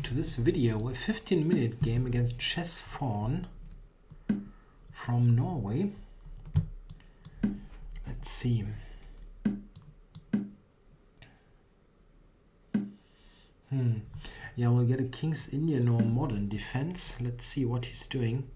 to this video, a 15-minute game against Chess Fawn from Norway. Let's see. Yeah, we'll get a King's Indian or modern defense. Let's see what he's doing.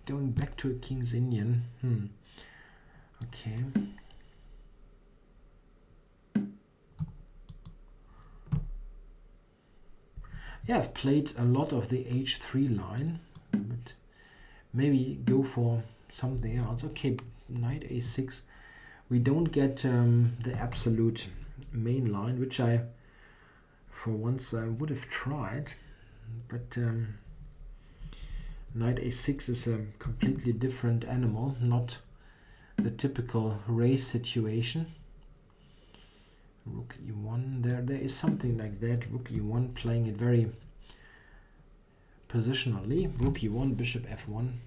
Going back to a King's Indian. Okay. Yeah, I've played a lot of the h3 line, but maybe go for something else. Okay, knight a6. We don't get the absolute main line, which I, for once, I would have tried, but knight a6 is a completely different animal, not the typical race situation. Rook e1, there is something like that. Rook e1, playing it very positionally. Rook e1, bishop f1.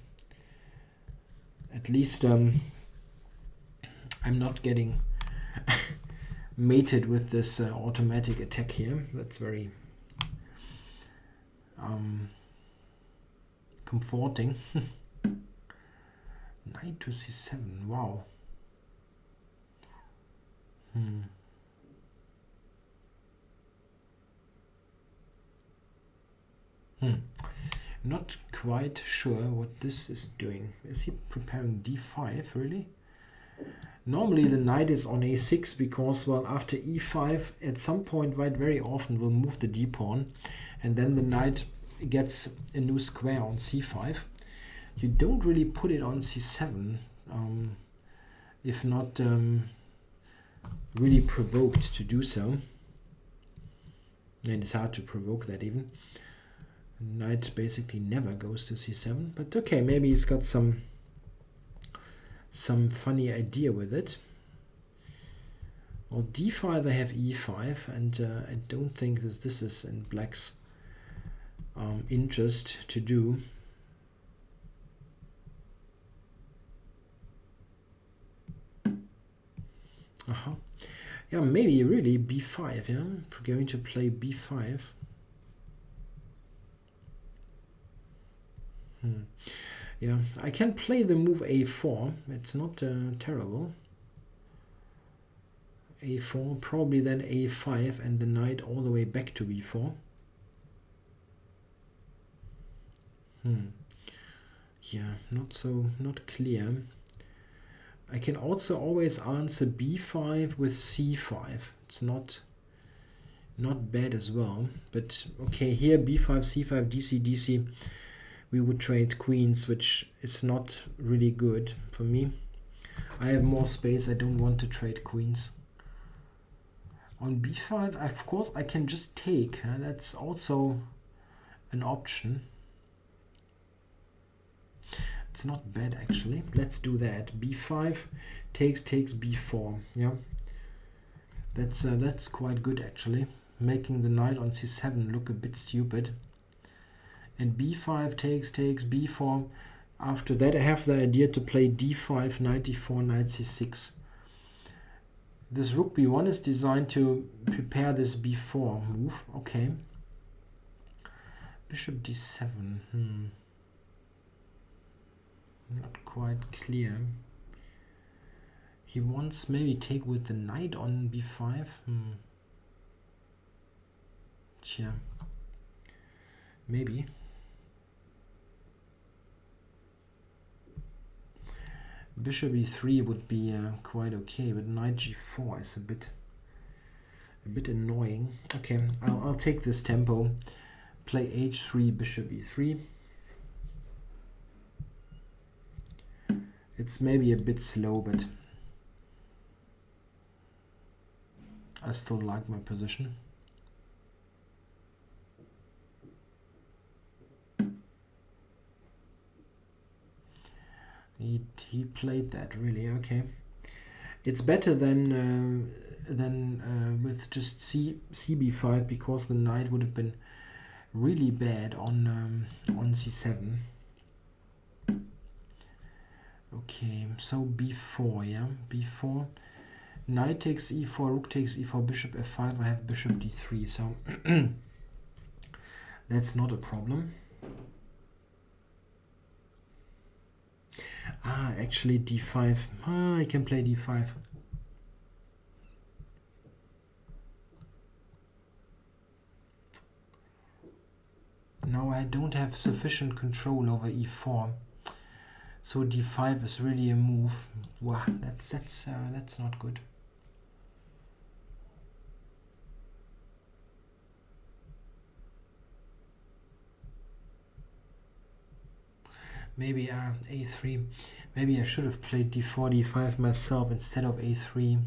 At least I'm not getting mated with this automatic attack here. That's very comforting. Knight to c7, wow. Not quite sure what this is doing. Is he preparing d5, really? Normally the knight is on a6 because, well, after e5 at some point, right, very often we'll move the d-pawn and then the knight gets a new square on c5. You don't really put it on c7 if not really provoked to do so. And it's hard to provoke that even. Knight basically never goes to c7, but okay, maybe he's got some funny idea with it. Well, d5 I have e5, and I don't think this is in black's interest to do. Yeah, maybe really b5. Yeah, I'm going to play b5. Yeah, I can play the move a4. It's not terrible. a4, probably then a5, and the knight all the way back to b4. Yeah, not clear. I can also always answer b5 with c5. It's not bad as well. But okay, here b5, c5, dc, dc. We would trade queens, which is not really good for me. I have more space. I don't want to trade queens. On b5, of course, I can just take. That's also an option. It's not bad, actually. Let's do that. b5 takes b4. Yeah, that's quite good, actually. Making the knight on c7 look a bit stupid. And b5 takes b4. After that I have the idea to play d5, knight d4, knight c6. This rook b1 is designed to prepare this b4 move. Okay. Bishop d7. Not quite clear. He wants maybe take with the knight on b5. Yeah. Maybe. Bishop e3 would be quite okay, but knight g4 is a bit annoying. Okay, I'll take this tempo. Play h3, bishop e3. It's maybe a bit slow, but I still like my position. He played that, really. Okay, it's better than with just cb5, because the knight would have been really bad on c7. Okay, so b4, yeah, b4. Knight takes e4, rook takes e4, bishop f5. I have bishop d3, so that's not a problem. Actually d5. I can play d5. Now I don't have sufficient control over e4, so d5 is really a move. Wow, that's not good. Maybe a3. Maybe I should have played d4, d5 myself instead of a3.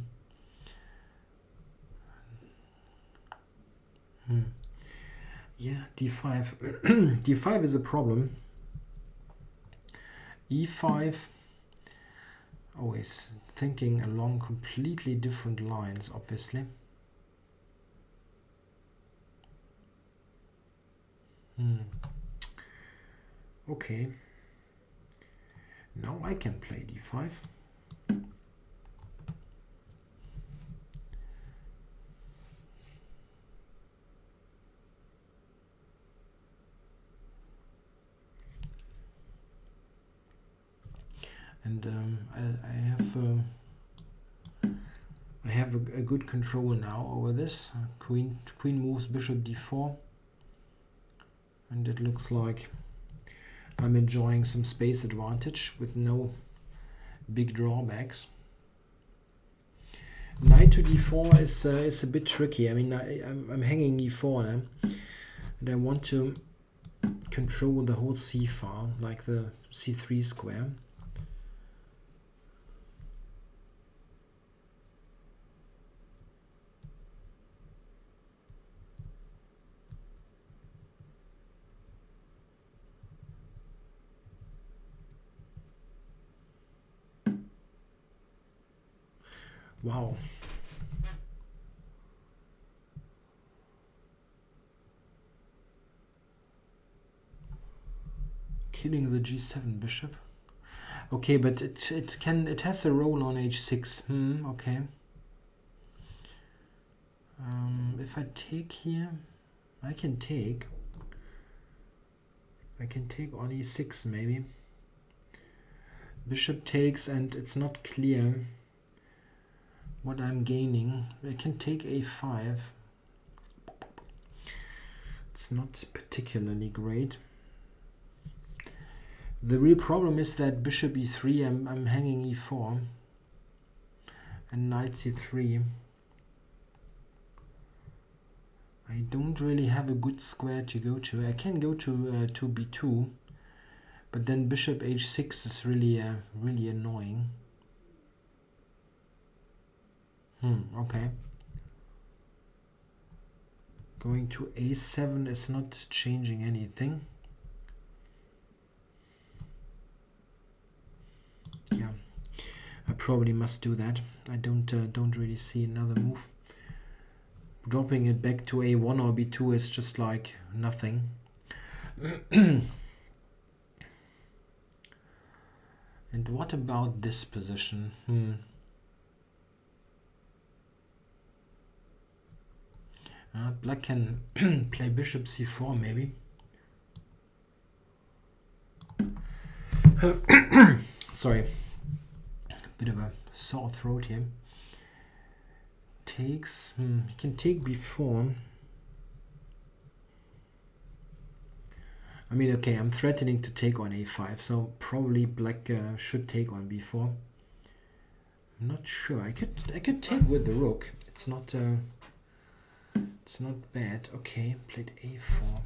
Yeah, d5. d5 is a problem. e5. Always thinking along completely different lines, obviously. Okay. Now I can play d5. And I have a good control now over this. Queen moves bishop d4, and it looks like I'm enjoying some space advantage with no big drawbacks. Knight to d4 is a bit tricky. I mean, I'm hanging e4 now, and I want to control the whole c file, like the c3 square. Wow. Killing the g7 bishop. Okay, but it has a role on h6. Okay. If I take here, I can take on e6 maybe. Bishop takes, and it's not clear what I'm gaining. I can take a5. It's not particularly great. The real problem is that bishop e3, I'm hanging e4, and knight c3. I don't really have a good square to go to. I can go to b2, but then bishop h6 is really annoying. Okay. Going to a7 is not changing anything. Yeah, I probably must do that. I don't really see another move. Dropping it back to a1 or b2 is just like nothing. And what about this position? Black can play bishop c4 maybe. Sorry, bit of a sore throat here. Takes. He can take b4. I mean, okay, I'm threatening to take on a5, so probably black should take on b4. I'm not sure. I could take with the rook. It's not bad. Okay, played a4.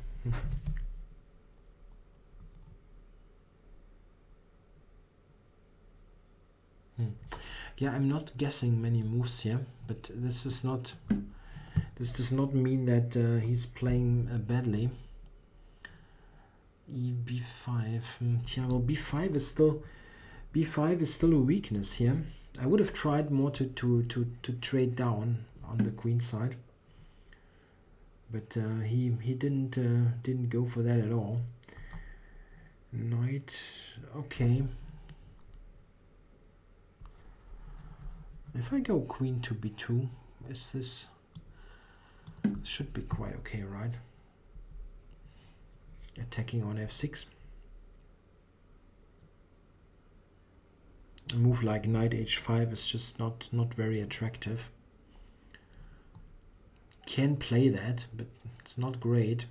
Yeah, I'm not guessing many moves here, but this does not mean that he's playing badly. b5. Yeah, well, b5 is still a weakness here. I would have tried more to trade down on the queen side, but he didn't go for that at all. Knight. Okay. If I go queen to b2, is this should be quite okay, right? Attacking on f6. A move like knight h5 is just not very attractive. Can play that, but it's not great.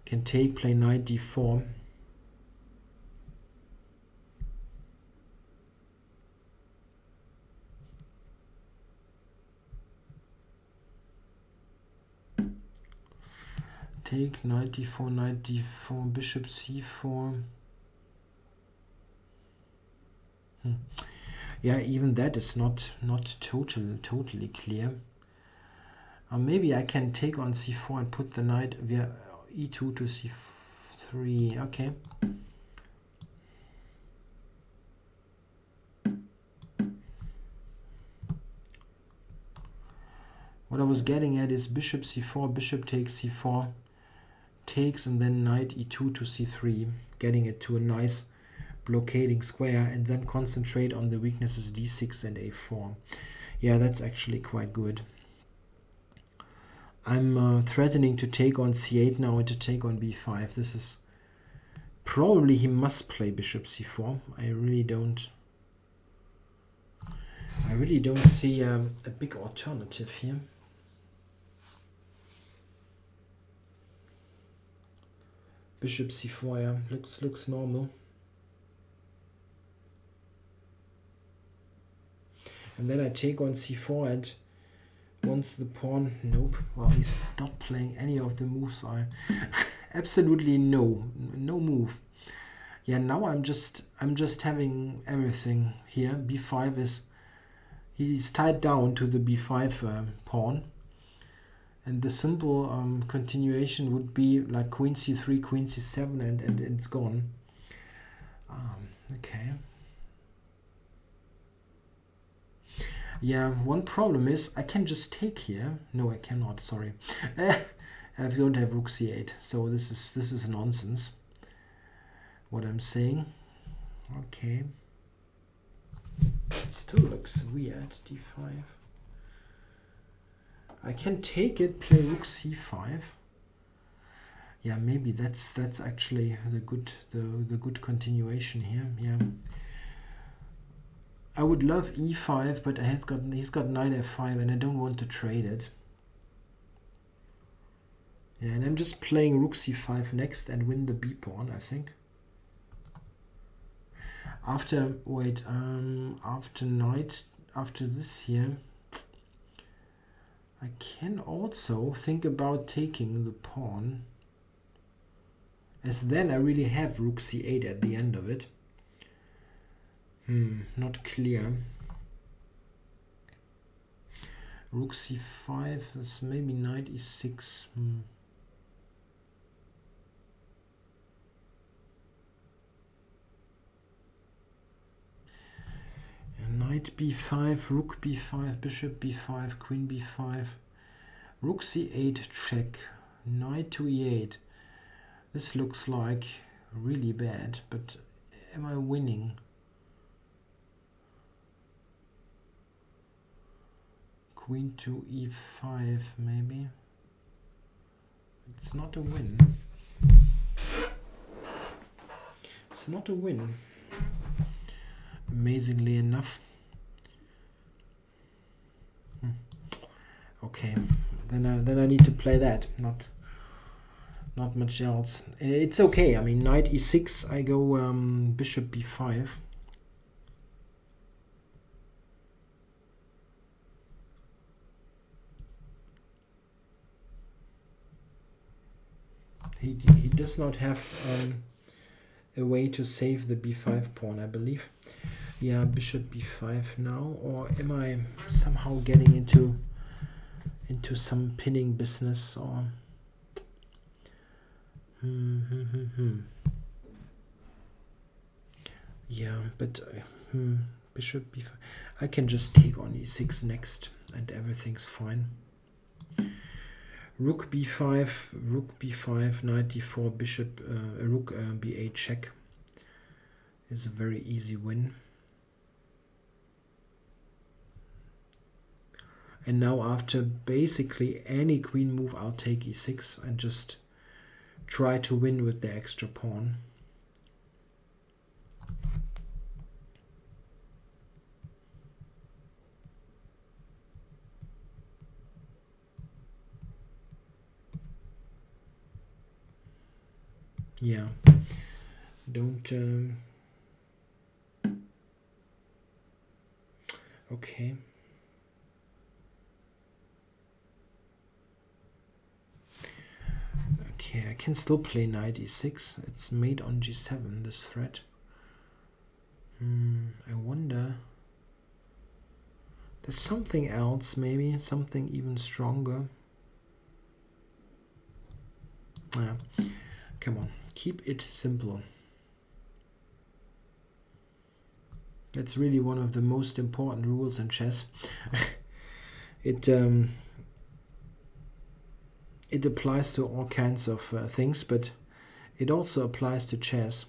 Can take, play knight d4. Take, knight d4, bishop c4. Yeah, even that is not totally clear. Maybe I can take on c4 and put the knight via e2 to c3. Okay. What I was getting at is bishop c4, bishop takes c4, takes, and then knight e2 to c3, getting it to a nice blockading square, and then concentrate on the weaknesses d6 and a4. Yeah, that's actually quite good. I'm threatening to take on c8 now and to take on b5. This is probably, he must play bishop c4. I really don't see a big alternative here. Bishop c4, yeah, looks normal. And then I take on c4, and once the pawn, nope. Well, he's not playing any of the moves. I absolutely no move. Yeah, now I'm just having everything here. b5 is, he's tied down to the b5 pawn. And the simple continuation would be like queen c3, queen c7, and it's gone. Okay. Yeah, one problem is I can just take here. No, I cannot. Sorry, I don't have rook c8. So this is nonsense. What I'm saying. Okay. It still looks weird. d5. I can take it, play rook c5. Yeah, maybe that's actually the good continuation here. Yeah. I would love e5, but he's got knight f5, and I don't want to trade it. Yeah, and I'm just playing rook c5 next and win the b pawn, I think. After this here, I can also think about taking the pawn, as then I really have rook c8 at the end of it. Not clear. Rook c5, that's maybe knight e6. Knight b5, rook b5, bishop b5, queen b5, rook c8 check, knight to e8. This looks like really bad, but am I winning? Queen to e5 maybe. It's not a win. It's not a win. Amazingly enough. Okay, then I need to play that. Not much else. It's okay. I mean, knight e6. I go bishop b5. He does not have a way to save the b5 pawn, I believe. Yeah, bishop b5 now, or am I somehow getting into some pinning business, or yeah, but bishop b5. I can just take on e6 next, and everything's fine. Rook b5, knight d4, bishop, rook b8 check is a very easy win. And now after basically any queen move, I'll take e6 and just try to win with the extra pawn. Yeah, don't okay. Okay, I can still play knight e6. It's made on g7, this threat. I wonder, there's something else, maybe something even stronger. Come on, keep it simple. That's really one of the most important rules in chess. It applies to all kinds of things, but it also applies to chess.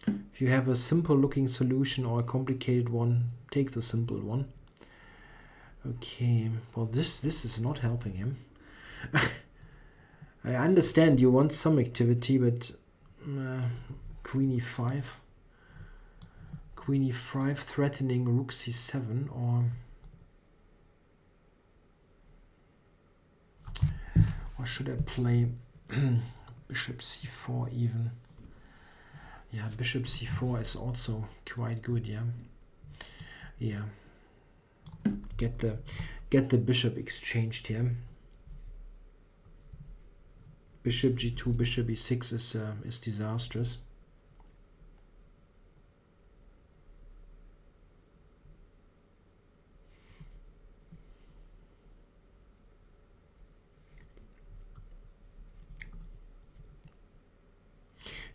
If you have a simple looking solution or a complicated one, take the simple one. Okay, well this is not helping him. I understand you want some activity, but queen e5. Queen e5 threatening rook c7, or should I play bishop c4 even? Yeah, bishop c4 is also quite good, yeah. Yeah. Get the bishop exchanged here. Bishop g2, bishop e6 is disastrous.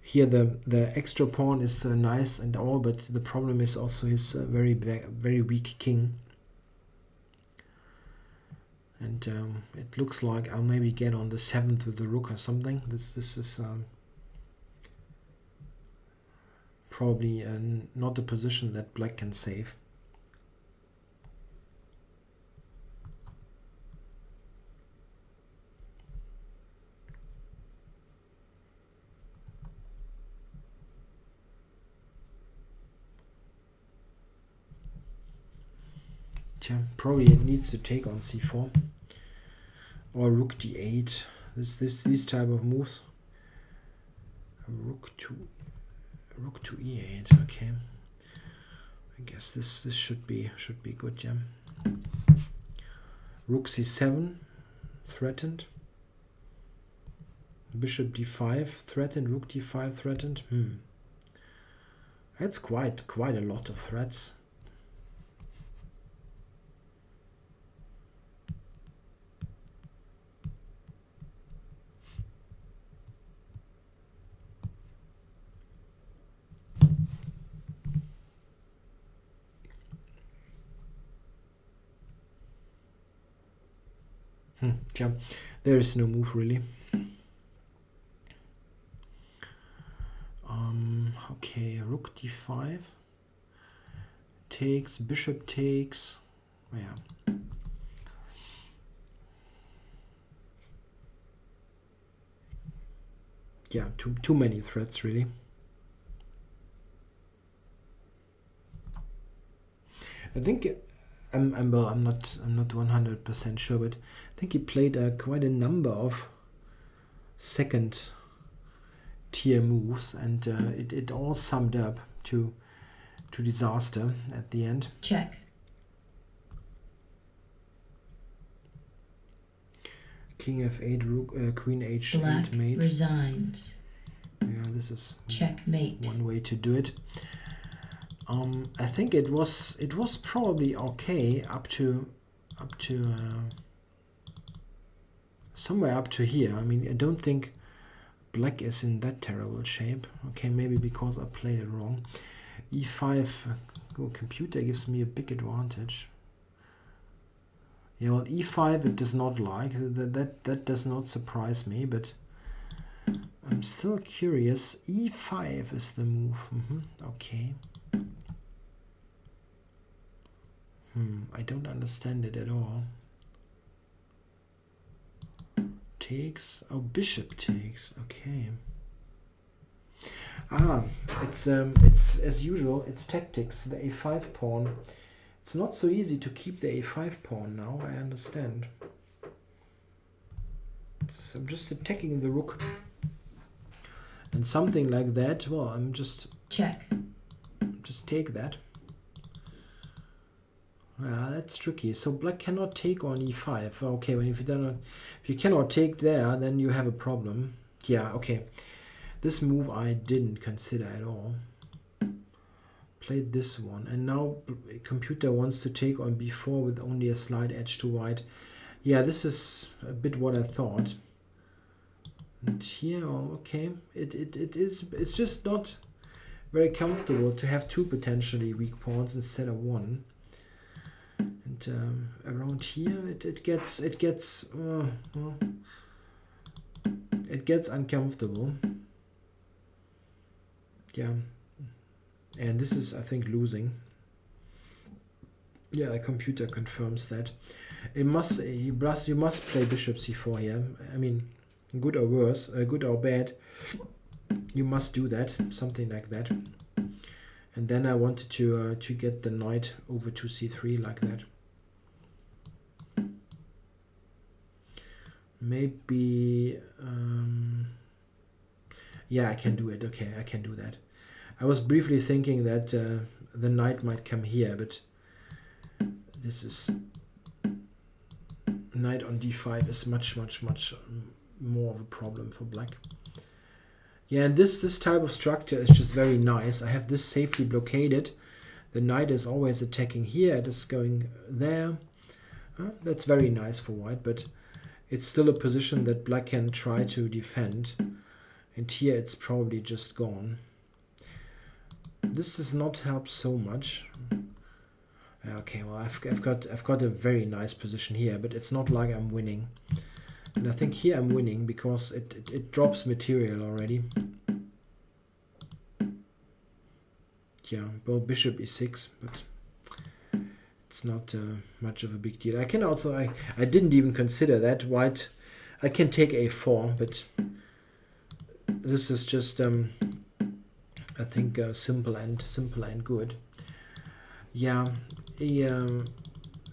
Here the extra pawn is nice and all, but the problem is also his very weak king. And it looks like I'll maybe get on the 7th with the rook or something. This is probably not a position that black can save. Probably it needs to take on c4 or rook d8. These type of moves. Rook to e8. Okay, I guess this should be good. Yeah. Rook c7 threatened. Bishop d5 threatened. Rook d5 threatened. That's quite a lot of threats. Yeah, there is no move really. Okay, rook d5 takes, bishop takes. Yeah. Yeah, too many threats really. I think I'm not 100% sure, but I think he played quite a number of second tier moves, and it all summed up to disaster at the end. Check. King f8, rook, queen h8 Black mate. resigns. Yeah, this is checkmate. One way to do it. I think it was probably okay up to somewhere up to here. I mean, I don't think black is in that terrible shape. Okay, maybe because I played it wrong. e5, computer gives me a big advantage. Yeah, well, e5 it does not like. That does not surprise me, but I'm still curious. e5 is the move. Okay. I don't understand it at all. takes. Oh, bishop takes. Okay. It's as usual. It's tactics. The a5 pawn. It's not so easy to keep the a5 pawn now. I understand. I'm just attacking the rook. And something like that. Well, I'm just check. Just take that. That's tricky. So black cannot take on e5. Okay, well, if you cannot take there, then you have a problem. Yeah, okay. This move I didn't consider at all. Played this one, and now computer wants to take on b4 with only a slight edge to white. Yeah, this is a bit what I thought. And here, okay, it's just not very comfortable to have two potentially weak pawns instead of one. And around here, it gets uncomfortable. Yeah, and this is, I think, losing. Yeah, the computer confirms that. You must play bishop c4 here. I mean, good or worse, good or bad, you must do that, something like that. And then I wanted to get the knight over to c3 like that. Maybe, yeah, I can do it. Okay, I can do that. I was briefly thinking that the knight might come here, but this is knight on d5 is much more of a problem for black. Yeah, and this type of structure is just very nice. I have this safely blockaded. The knight is always attacking here. It is going there. That's very nice for white, but it's still a position that black can try to defend. And here it's probably just gone. This does not help so much. Okay, well, I've got a very nice position here, but it's not like I'm winning. And I think here I'm winning because it drops material already. Yeah, well, bishop e6, but it's not much of a big deal. I can also, I didn't even consider that white. I can take a4, but this is just I think simple and good. Yeah,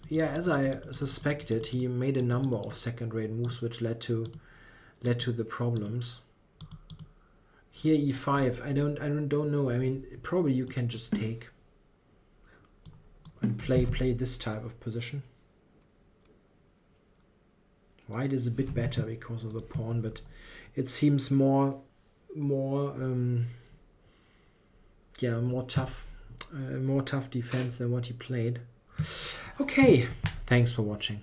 yeah, as I suspected, he made a number of second-rate moves which led to the problems. Here e5, I don't know. I mean, probably you can just take and play this type of position. White is a bit better because of the pawn, but it seems more tough defense than what he played. Okay, thanks for watching.